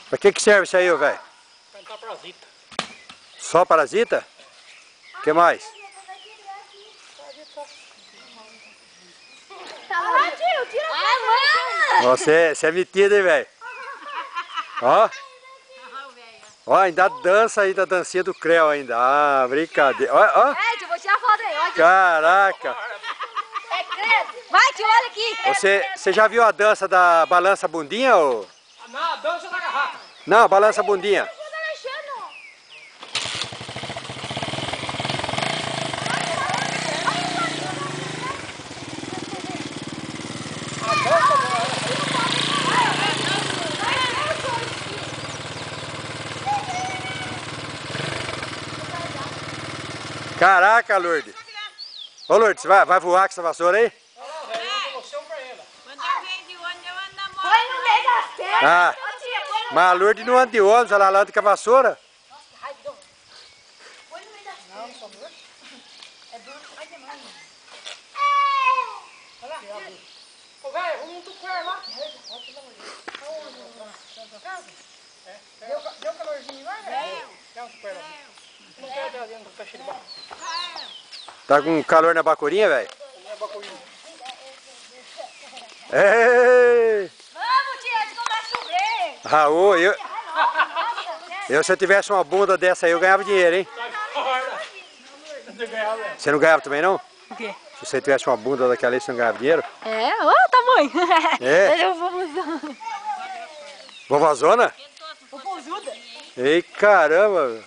Pra que serve isso aí, velho? Pra entrar parasita. Só parasita? O que mais? Ah, tio, tira a mano! Você é metido, hein, velho? Ó. Ó, ainda dança aí da dancinha do Creu ainda. Ah, brincadeira. Ó, ó. É, tio, vou tirar foto aí. Olha. Caraca. É credo. Vai, tio, olha aqui. Você já viu a dança da balança bundinha, ou? Não, a dança da garrafa. Não, balança bundinha. Caraca, Lourdes. Ô, Lourdes, vai voar com essa vassoura aí? Não, velho, eu dou noção pra ela. Quando eu venho de onde eu ando na moto. Põe no meio das pernas. Ah, Ô, tia, põe no mas a Lourdes não anda de ônibus, ela anda com a vassoura. Põe no meio das pernas. Não, só duro. É duro, vai demais. Olha lá. Ô, velho, vamos um tucuer lá. Deu calorzinho lá, velho? Deu um tucuer lá. Não quero dar dentro, tá cheio de barro. Tá com calor na bacurinha, velho? Não é bacurinho. Ei! Vamos, tia, antes de começar a chover. Raul, se eu tivesse uma bunda dessa aí, eu ganhava dinheiro, hein? Sai fora. Não ganhava, velho. Você não ganhava também, não? O quê? Se você tivesse uma bunda daquela aí, você não ganhava dinheiro? É, olha o tamanho. É? Eu vou... Vovózona? Vou pôr ajuda. Ei, caramba!